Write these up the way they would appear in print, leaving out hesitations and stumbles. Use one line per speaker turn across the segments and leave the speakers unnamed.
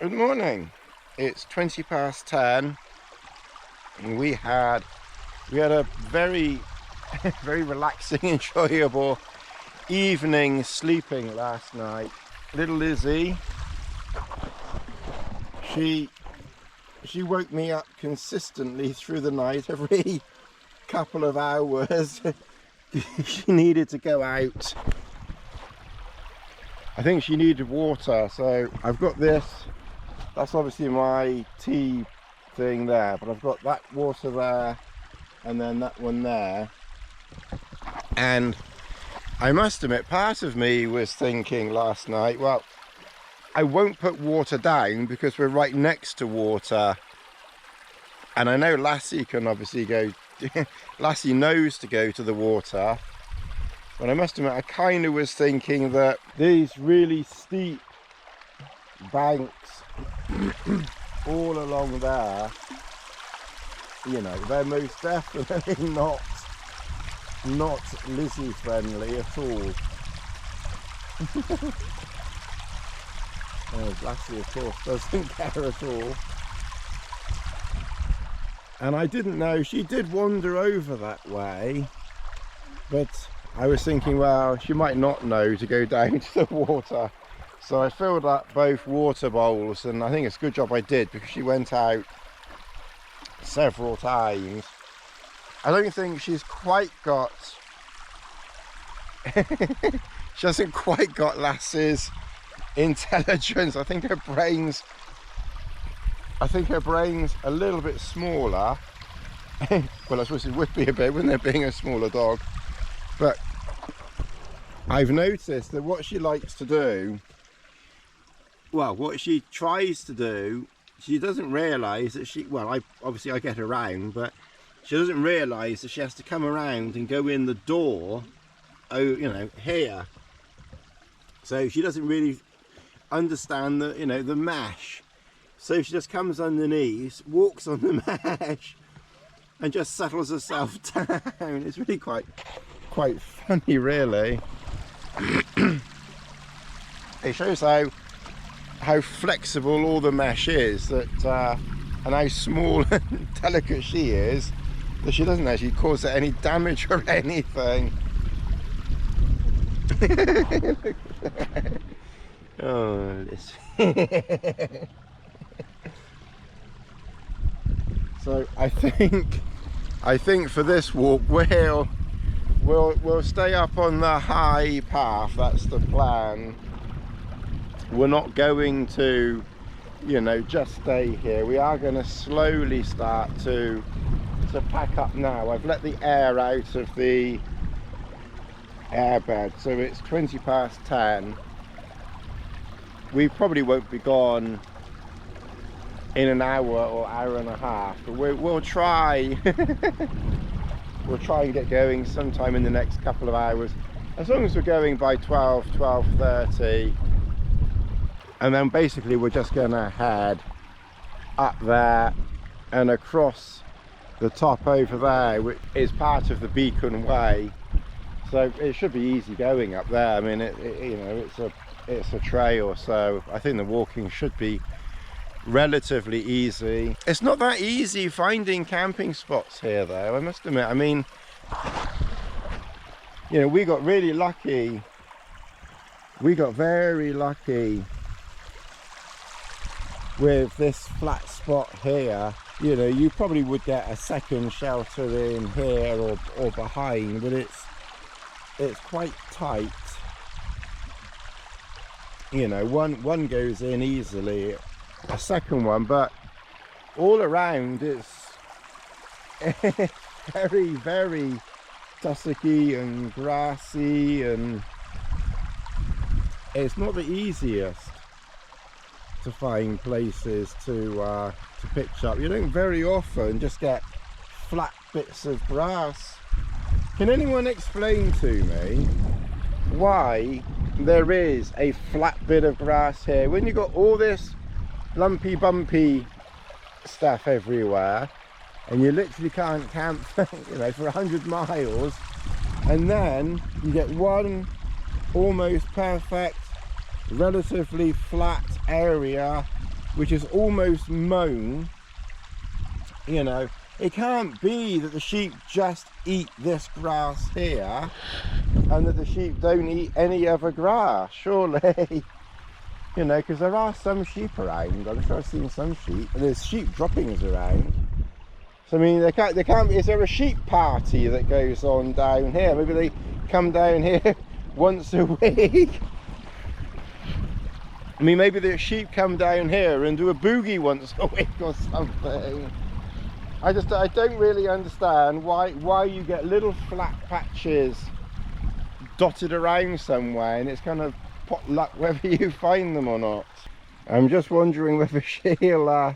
Good morning. It's 20 past 10 and we had a very very relaxing, enjoyable evening sleeping last night. Little Lizzie, she woke me up consistently through the night. Every couple of hours she needed to go out. I think she needed water, so I've got this. That's obviously my tea thing there, but I've got that water there and then that one there. And I must admit, part of me was thinking last night, well, I won't put water down because we're right next to water. And I know Lassie can obviously go, Lassie knows to go to the water. But I must admit, I kind of was thinking that these really steep banks all along there, you know, they're most definitely not Lizzie friendly at all. Lassie of course doesn't care at all. And I didn't know, she did wander over that way, but I was thinking, well, she might not know to go down to the water. So I filled up both water bowls, and I think it's a good job I did because she went out several times. I don't think she's quite got she hasn't quite got Lassie's intelligence. I think her brain's a little bit smaller. Well, I suppose it would be a bit, wouldn't it, being a smaller dog? But I've noticed that what she likes to do, well, what she tries to do, she doesn't realise that she, well, obviously I get around, but she doesn't realise that she has to come around and go in the door, oh, you know, here. So she doesn't really understand the, you know, the mesh. So she just comes underneath, walks on the mesh, and just settles herself down. It's really quite funny, really. It shows how flexible all the mesh is, that and how small and delicate she is, that she doesn't actually cause it any damage or anything. Oh, this. So I think for this walk we'll stay up on the high path. That's the plan. We're not going to, you know, just stay here. We are going to slowly start to pack up now. I've let the air out of the airbed, so it's 20 past 10. We probably won't be gone in an hour or hour and a half, but we'll try we'll try and get going sometime in the next couple of hours, as long as we're going by 12:30. And then basically we're just gonna head up there and across the top over there, which is part of the Beacon Way. So it should be easy going up there. I mean, you know, it's a trail, so I think the walking should be relatively easy. It's not that easy finding camping spots here though, I must admit. I mean, you know, we got really lucky. We got very lucky with this flat spot here. You know, you probably would get a second shelter in here or behind, but it's quite tight. You know, one goes in easily, a second one, but all around it's very, very tussocky and grassy, and it's not the easiest to find places to pitch up. You don't very often just get flat bits of grass. Can anyone explain to me why there is a flat bit of grass here when you've got all this lumpy bumpy stuff everywhere, and you literally can't camp you know, for 100 miles, and then you get one almost perfect, relatively flat area which is almost mown. You know, it can't be that the sheep just eat this grass here and that the sheep don't eat any other grass, surely. You know, because there are some sheep around. I'm sure I've seen some sheep, and there's sheep droppings around. So I mean, they can't be, is there a sheep party that goes on down here? Maybe they come down here once a week. I mean, maybe the sheep come down here and do a boogie once a week or something. I don't really understand why you get little flat patches dotted around somewhere, and it's kind of pot luck whether you find them or not. I'm just wondering whether she'll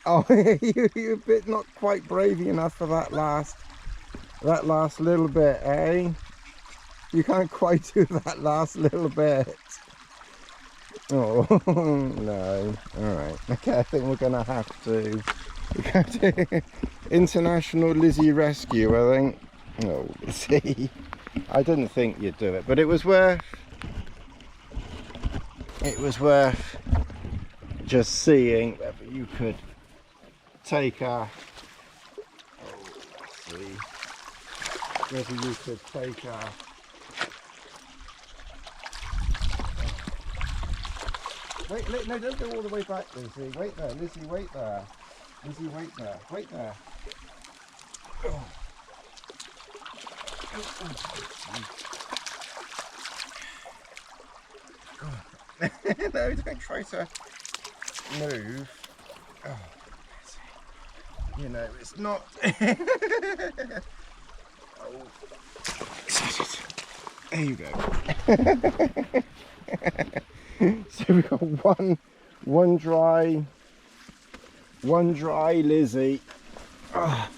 oh, you're a bit not quite brave enough for that last little bit, eh? You can't quite do that last little bit. Oh no. Alright, okay, I think we're gonna have to International Lizzie Rescue, I think. Oh, Lizzie, I didn't think you'd do it, but it was worth just seeing whether you could take a, let's see, whether you could take a, wait, no, don't go all the way back, Lizzie. Wait there, Lizzie, wait there. Lizzie, wait there, wait there. Oh. No, don't try to move. Oh, you know, it's not. Oh. There you go. So we've got one dry Lizzie. Oh,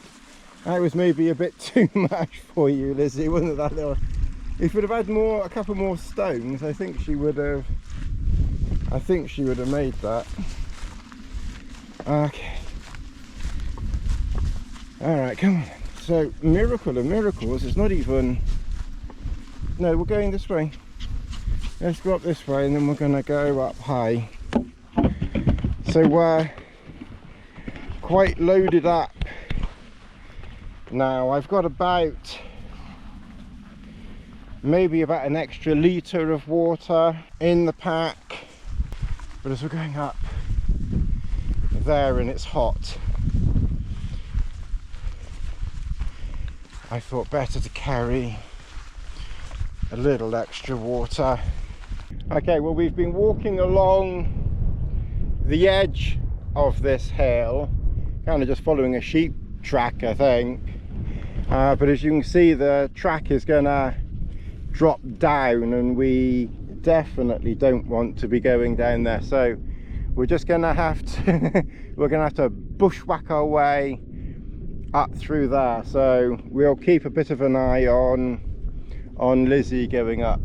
that was maybe a bit too much for you, Lizzie, wasn't it? That little. If we'd have had a couple more stones, I think she would have made that. Okay. All right, come on. So, miracle of miracles, it's not even. No, we're going this way. Let's go up this way, and then we're going to go up high. So we're quite loaded up now. I've got maybe about an extra litre of water in the pack, but as we're going up there and it's hot, I thought better to carry a little extra water. Okay, well, we've been walking along the edge of this hill, kind of just following a sheep track, I think, but as you can see, the track is gonna drop down, and we definitely don't want to be going down there, so we're just gonna have to bushwhack our way up through there. So we'll keep a bit of an eye on Lizzie going up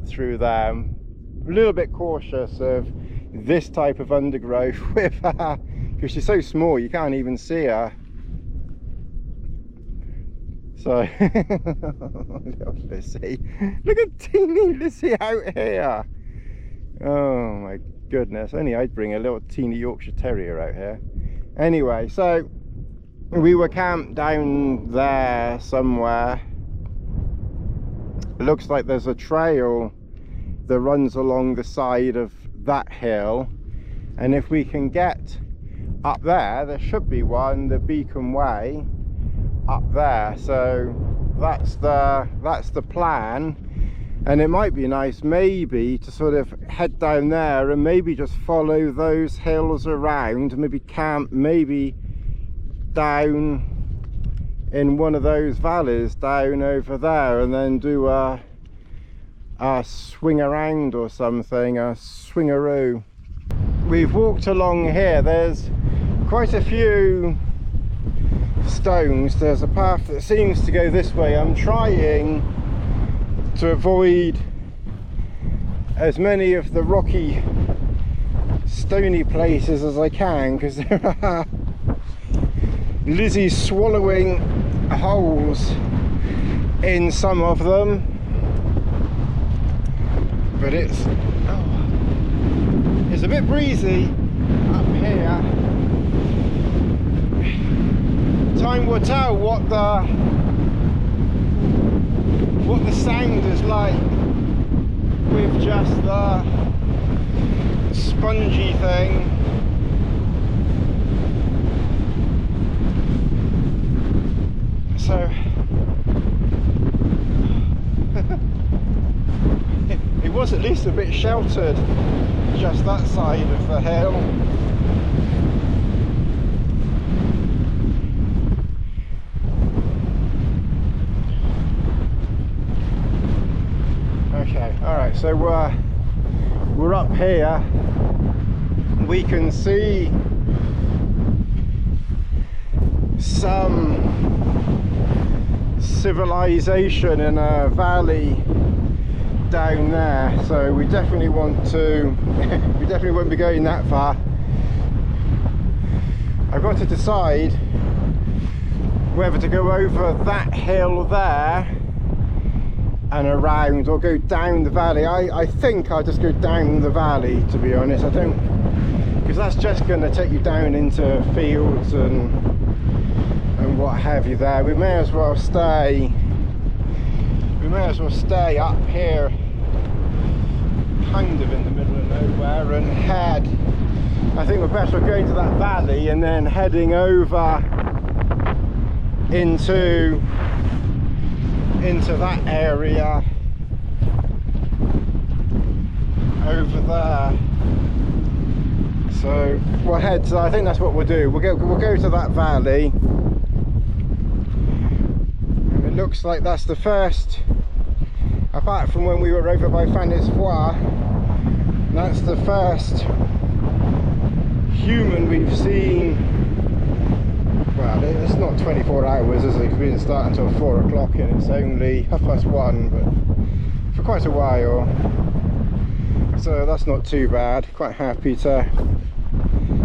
through there. I'm a little bit cautious of this type of undergrowth with her, because she's so small you can't even see her. So little Lizzie, look at teeny Lizzie out here. Oh my goodness, only I'd bring a little teeny Yorkshire Terrier out here. Anyway, so we were camped down there somewhere. It looks like there's a trail that runs along the side of that hill, and if we can get up there should be one, the Beacon Way up there. So that's the plan, and it might be nice maybe to sort of head down there and maybe just follow those hills around, maybe camp maybe down in one of those valleys down over there, and then do a swing around or something, a swingaroo. We've walked along here, there's quite a few stones. There's a path that seems to go this way. I'm trying to avoid as many of the rocky, stony places as I can, because there are Lizzie's swallowing holes in some of a bit breezy up here. Time will tell what the sound is like with just the spongy thing. So it was at least a bit sheltered, just that side of the hill. Okay, all right, so we're up here. We can see some civilization in a valley down there, so we definitely want to we definitely won't be going that far. I've got to decide whether to go over that hill there and around, or go down the valley. I think I'll just go down the valley, to be honest. I don't, because that's just going to take you down into fields and what have you there. We may as well stay up here, kind of in the middle of nowhere, and head, I think we're better going to that valley and then heading over into that area over there. So we'll head to, I think that's what we'll do. We'll go to that valley, and it looks like that's the first, apart from when we were over by Fanesfoy, that's the first human we've seen. Well, it's not 24 hours, is it? Because we didn't start until 4 o'clock and it's only 1:30, but for quite a while. So that's not too bad. Quite happy to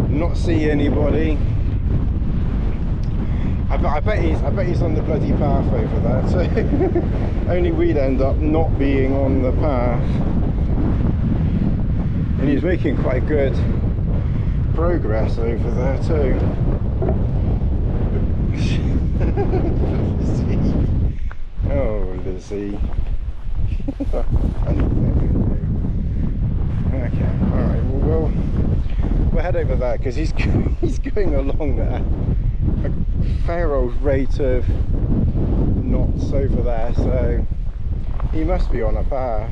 not see anybody. I bet he's on the bloody path over there. So only we'd end up not being on the path. And he's making quite good progress over there too. Lizzie. Oh, Lizzie. Okay, alright, well, we'll head over there, because he's going along there a fair old rate of knots over there, so he must be on a path.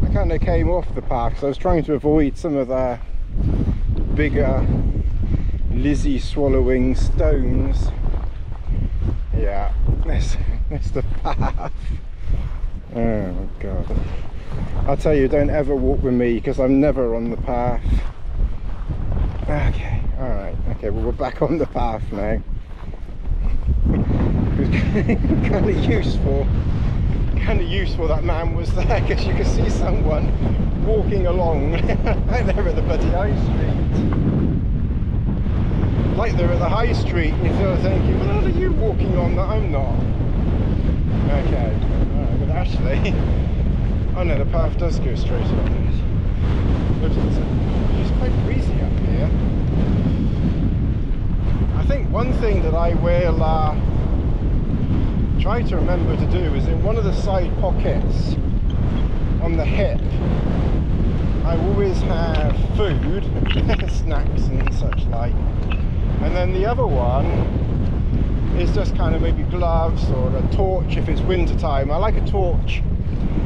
I kind of came off the path because I was trying to avoid some of the bigger Lizzie swallowing stones. Yeah, that's the path. Oh god, I'll tell you, don't ever walk with me because I'm never on the path. Okay, alright, okay, well we're back on the path now. It was kind of useful that man was there, because you could see someone walking along right there at the bloody high street. Like they're at the high street, and you're sort of thinking, well, how are you walking on that I'm not? Okay, alright, but actually, oh no, the path does go straight up. It's quite breezy up here. I think one thing that I will try to remember to do is, in one of the side pockets on the hip, I always have food, snacks and such like, and then the other one is just kind of maybe gloves or a torch if it's winter time. I like a torch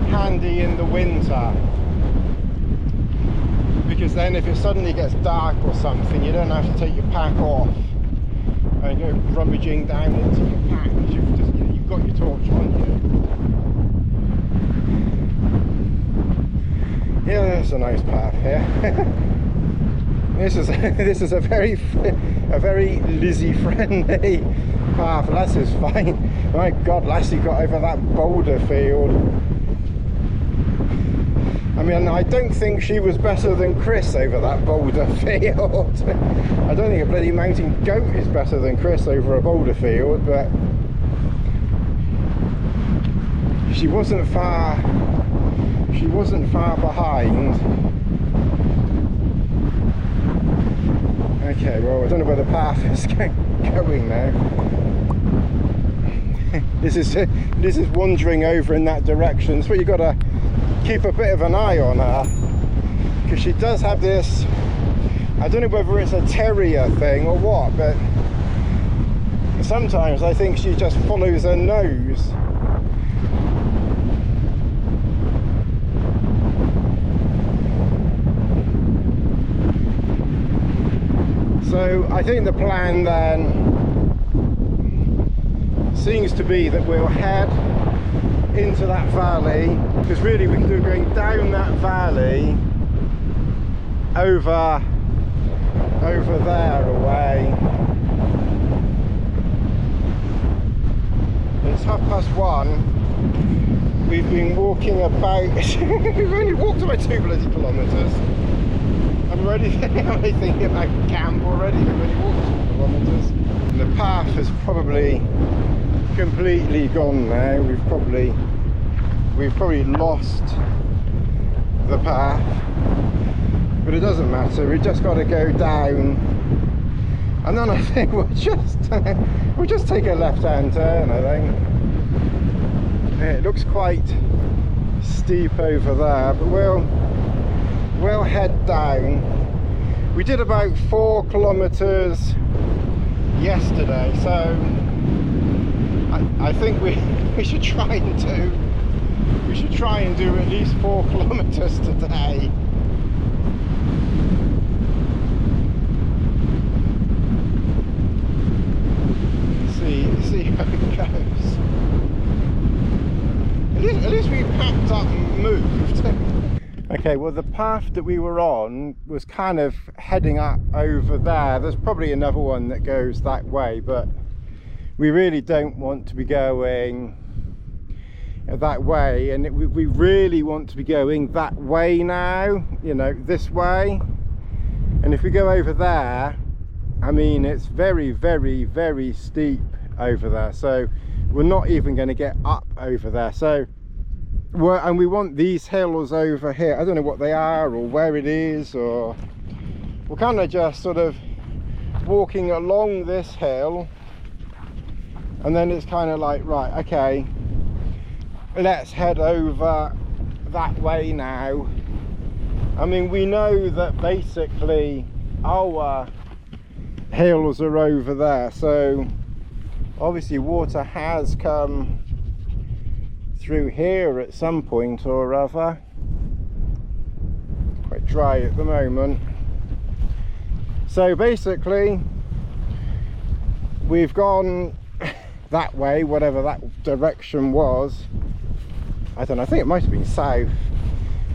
handy in the winter, because then if it suddenly gets dark or something, you don't have to take your pack off and go rummaging down into your pack, because you've got your torch on you. Yeah, there's a nice path here. This is a very Lizzie friendly path. Lassie's fine. My god, Lassie got over that boulder field. I mean, I don't think she was better than Chris over that boulder field. I don't think a bloody mountain goat is better than Chris over a boulder field, but she wasn't far behind. Okay, well, I don't know where the path is going now. This is wandering over in that direction. So you've got to keep a bit of an eye on her, because she does have this, I don't know whether it's a terrier thing or what, but sometimes I think she just follows her nose. So I think the plan then seems to be that we'll head into that valley, because really we can do going down that valley over there away. It's 1:30. We've been walking about we've only walked about 2 bloody kilometres. I'm already thinking about camp already. We've only walked 2 kilometres. And the path is probably completely gone now. We've probably lost the path, but it doesn't matter. We just got to go down, and then I think we'll just take a left-hand turn. I think it looks quite steep over there, but we'll head down. We did about 4 kilometers yesterday, so I think we should try and do at least 4 kilometers today. See how it goes. At least we packed up and moved. Okay, well, the path that we were on was kind of heading up over there. There's probably another one that goes that way, but we really don't want to be going that way, and we really want to be going that way now, you know, this way. And if we go over there, I mean, it's very, very, very steep over there, so we're not even going to get up over there. So and we want these hills over here. I don't know what they are or where it is, or we're kind of just sort of walking along this hill, and then it's kind of like, right, okay, let's head over that way now. I mean, we know that basically our hills are over there, so obviously water has come through here at some point or other. Quite dry at the moment. So basically we've gone that way, whatever that direction was. I don't know, I think it might have been south,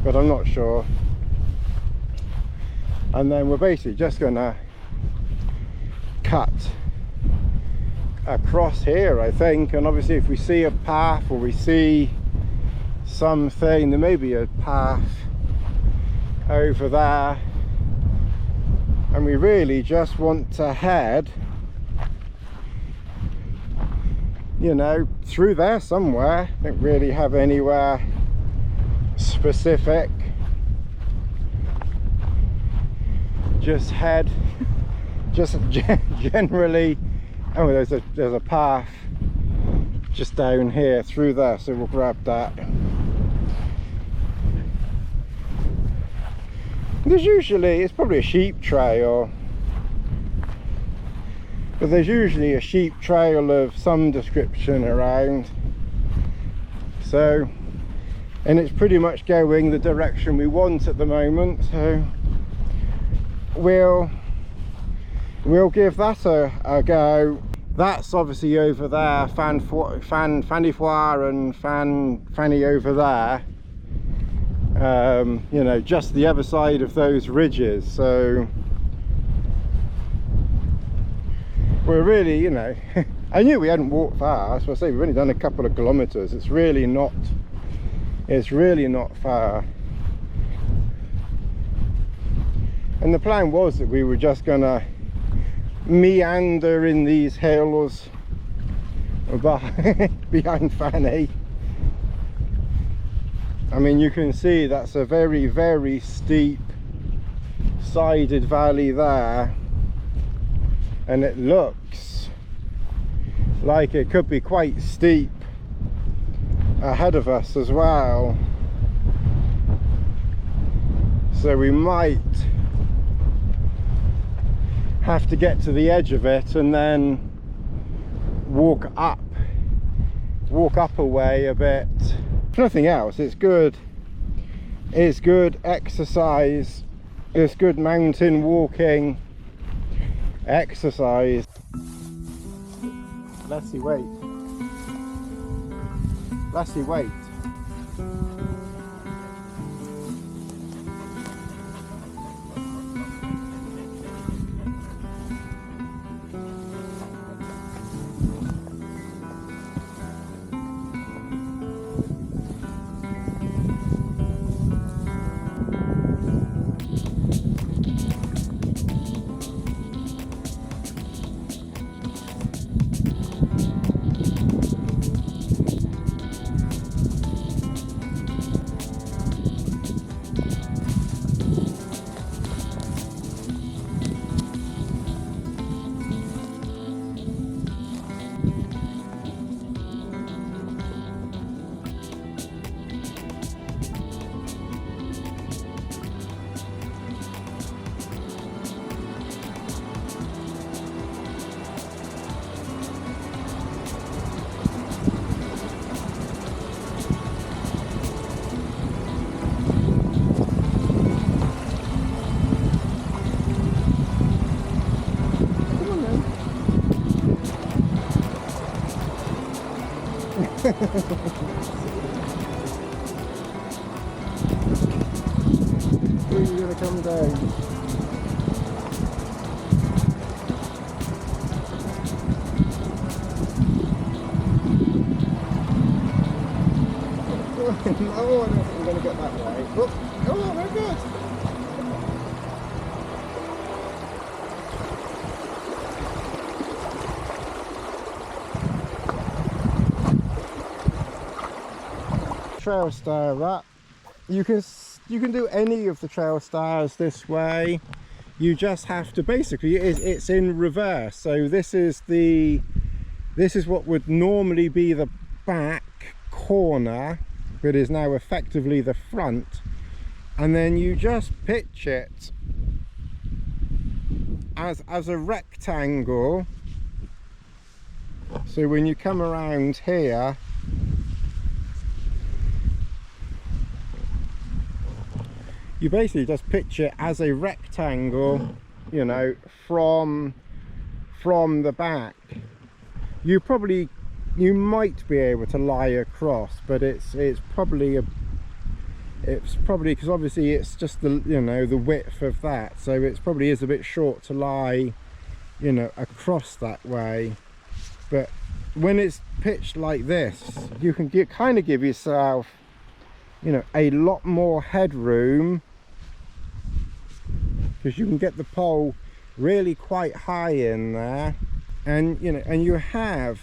but I'm not sure. And then we're basically just gonna cut across here, I think. And obviously if we see a path or we see something, there may be a path over there, and we really just want to head, you know, through there somewhere. Don't really have anywhere specific, just head just generally. Oh, there's a path just down here through there, so we'll grab that. There's usually, it's probably a sheep trail, but there's usually a sheep trail of some description around. So, and it's pretty much going the direction we want at the moment, so we'll give that a go. That's obviously over there, Fanny Foire and Fanny over there, you know, just the other side of those ridges. So we're really, you know, I knew we hadn't walked far, so I say we've only done a couple of kilometers. It's really not far. And the plan was that we were just gonna meander in these hills behind Fanny, I mean, you can see that's a very, very steep sided valley there, and it looks like it could be quite steep ahead of us as well, so we might have to get to the edge of it and then walk up a way a bit. If nothing else, it's good exercise, it's good mountain walking exercise. Lassie, wait. Lassie, wait. Where are you going to come down? Oh, I don't think I'm going to get that way. Oh, very good. Trailstar up. You can do any of the Trailstars this way. You just have to basically, it's in reverse. So this is what would normally be the back corner, but is now effectively the front, and then you just pitch it as a rectangle. So when you come around here, you basically just pitch it as a rectangle, you know, from the back. You might be able to lie across, but it's probably because obviously it's just the, you know, the width of that, so it probably is a bit short to lie, you know, across that way. But when it's pitched like this, you can kind of give yourself, you know, a lot more headroom, because you can get the pole really quite high in there, and you know, and you have,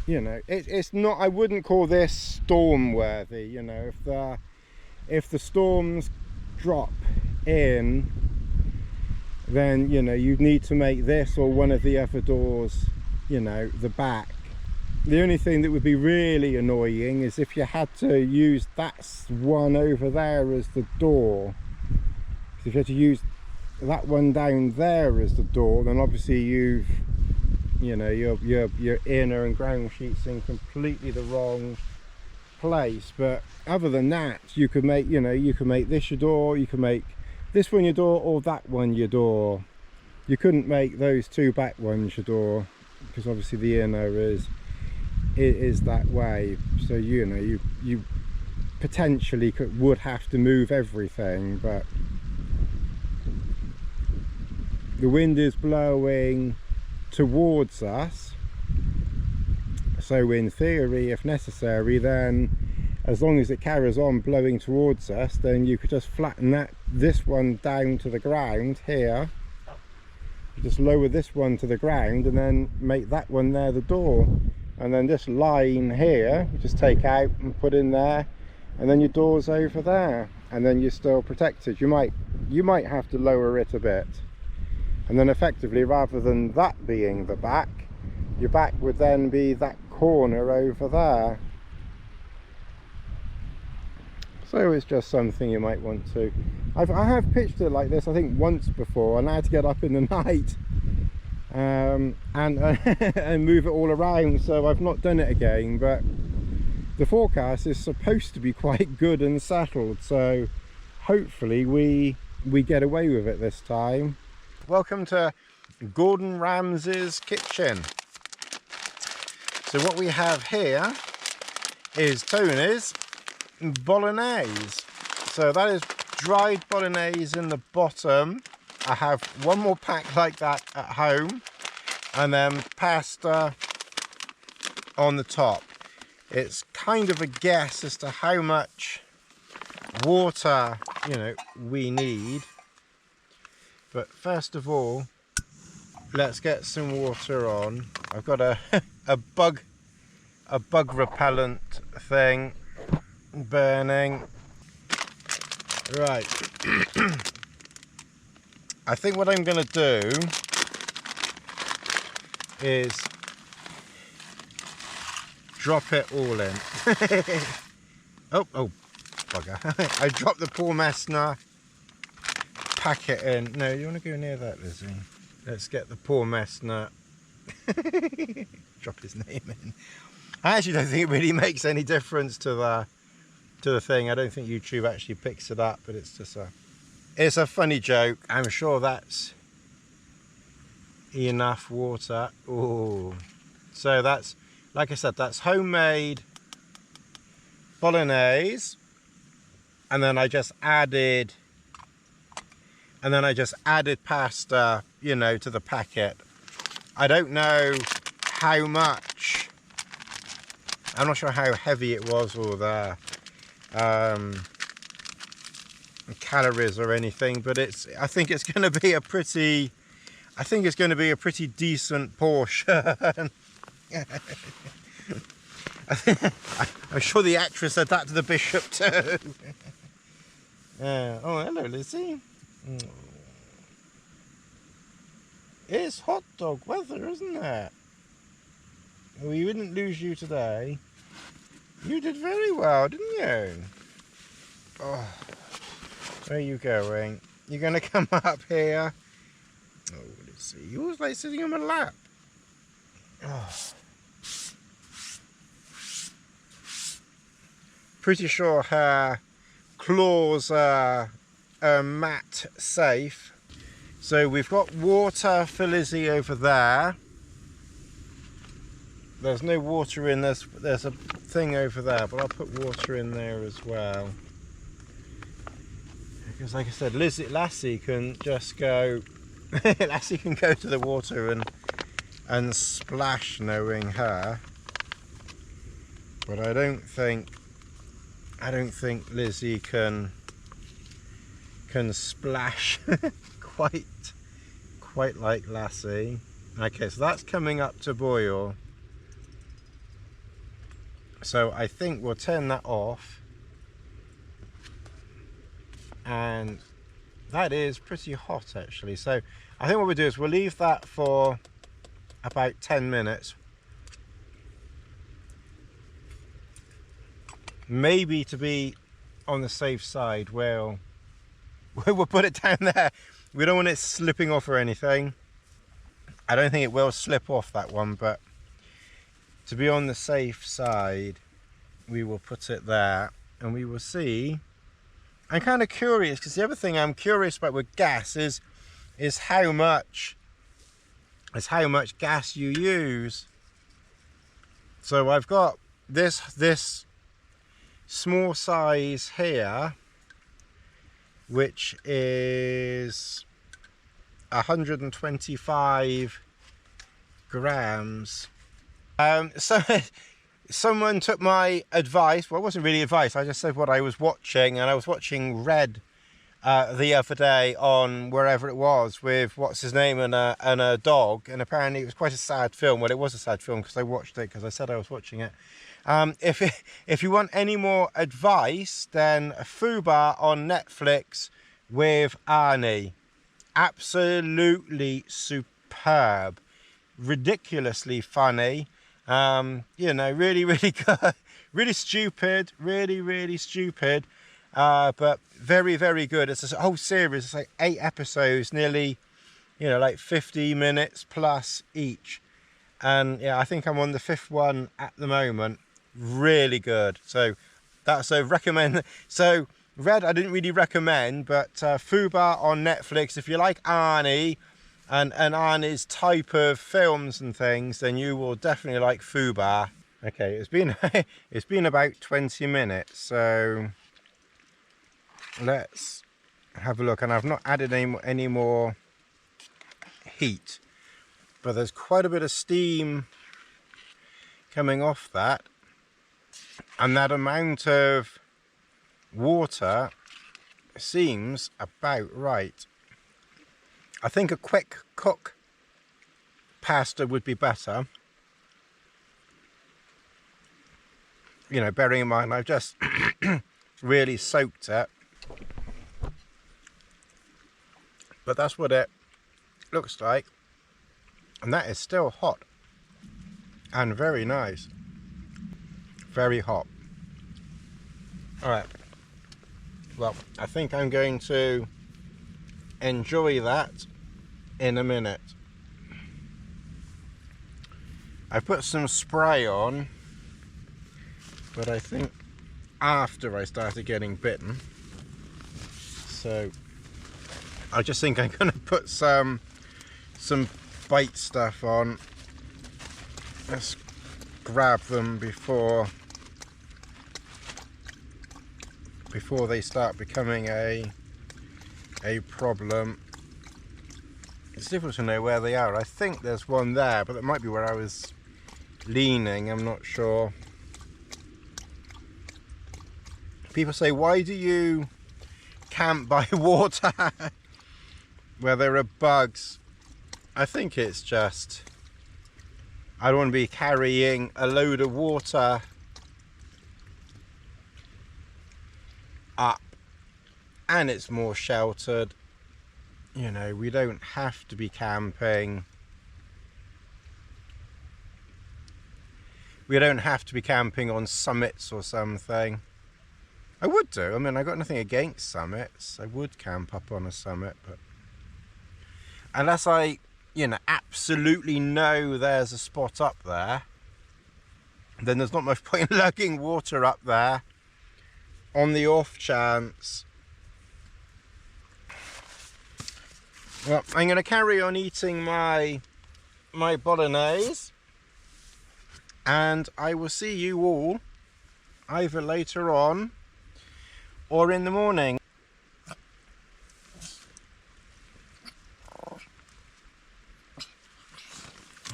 you know, it's not, I wouldn't call this storm worthy. You know, if the storms drop in, then, you know, you need to make this or one of the other doors, you know, the back. The only thing that would be really annoying is if you had to use that one over there as the door. If you had to use that one down there as the door, then obviously you know, your inner and ground sheets in completely the wrong place. But other than that, you could make, you know, you can make this your door, you can make this one your door, or that one your door. You couldn't make those two back ones your door, because obviously the inner is that way. So, you know, you potentially would have to move everything, but the wind is blowing towards us, so in theory, if necessary, then as long as it carries on blowing towards us, then you could just flatten this one down to the ground here, just lower this one to the ground, and then make that one there the door. And then this line here you just take out and put in there, and then your door's over there, and then you're still protected. You might have to lower it a bit, and then effectively, rather than that being the back, your back would then be that corner over there. So it's just something you might want to. I have pitched it like this, I think, once before, and I had to get up in the night and move it all around, so I've not done it again. But the forecast is supposed to be quite good and settled, so hopefully we get away with it this time. Welcome to Gordon Ramsay's kitchen. So what we have here is Tony's bolognese. So that is dried bolognese in the bottom. I have one more pack like that at home, and then pasta on the top. It's kind of a guess as to how much water, you know, we need. But first of all, let's get some water on. I've got a bug repellent thing burning. Right. I think what I'm going to do is drop it all in. oh bugger. I dropped the poor Messner packet in. No, you want to go near that, Lizzie? Let's get the poor Messner. Drop his name in. I actually don't think it really makes any difference to the thing. I don't think YouTube actually picks it up, but it's just it's a funny joke. I'm sure that's enough water. Oh, so that's, like I said, that's homemade bolognese, and then I just added pasta, you know, to the packet. I don't know how much. I'm not sure how heavy it was, or the calories or anything, but I think it's going to be a pretty decent portion. I'm sure the actress said that to the bishop too. Oh, hello, Lizzie. It's hot dog weather, isn't it? We wouldn't lose you today. You did very well, didn't you? Oh, where are you going? You're going to come up here? Oh, let's see. You always like sitting on my lap. Oh. Pretty sure her claws are mat safe. So we've got water for Lizzie over there. There's no water in this. There's a thing over there, but I'll put water in there as well. Because, like I said, Lassie can just go. Lassie can go to the water and splash, knowing her. But I don't think Lizzie can splash quite like Lassie. Okay, so that's coming up to boil. So I think we'll turn that off, and that is pretty hot actually. So I think what we'll do is we'll leave that for about 10 minutes. Maybe to be on the safe side, we'll put it down there. We don't want it slipping off or anything. I don't think it will slip off, that one, but to be on the safe side, we will put it there and we will see. I'm kind of curious, because the other thing I'm curious about with gas is how much gas you use. So I've got this small size here, which is 125 grams. So someone took my advice. Well, it wasn't really advice. I just said what I was watching, and I was watching Red the other day on wherever it was with what's his name and a dog, and apparently it was quite a sad film. Well, it was a sad film because I watched it because I said I was watching it, If you want any more advice, then Fubar on Netflix with Arnie. Absolutely superb. Ridiculously funny. You know, really, really good. Really stupid. Really stupid. But very, very good. It's a whole series. It's like 8 episodes, nearly, you know, like 50 minutes plus each. And yeah, I think I'm on the 5th one at the moment. Really good. So that's a recommend. So Red I didn't really recommend, but Fubar on Netflix, if you like Arnie and Arnie's type of films and things, then you will definitely like Fubar. Okay, it's been about 20 minutes, so let's have a look. And I've not added any more heat, but there's quite a bit of steam coming off that, and that amount of water seems about right. I think a quick cook pasta would be better, you know, bearing in mind I've just really soaked it, but that's what it looks like. And that is still hot and very nice. Very hot. Alright. Well, I think I'm going to enjoy that in a minute. I put some spray on, but I think after I started getting bitten. So I just think I'm going to put some bite stuff on. Let's grab them before they start becoming a problem. It's difficult to know where they are. I think there's one there, but that might be where I was leaning, I'm not sure. People say, why do you camp by water where there are bugs? I think it's just, I don't want to be carrying a load of water up, and it's more sheltered. You know, we don't have to be camping. We don't have to be camping on summits or something. I would do. I mean, I got nothing against summits. I would camp up on a summit, but unless I, you know, absolutely know there's a spot up there, then there's not much point in lugging water up there on the off chance. Well, I'm going to carry on eating my bolognese, and I will see you all either later on or in the morning.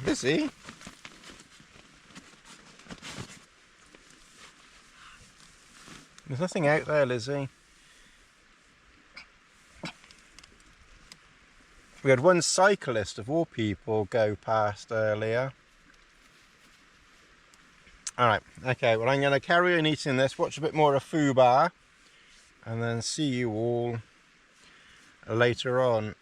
Lizzie? There's nothing out there, Lizzie. We had one cyclist of all people go past earlier. Alright, okay, well I'm going to carry on eating this, watch a bit more of Fubar, and then see you all later on.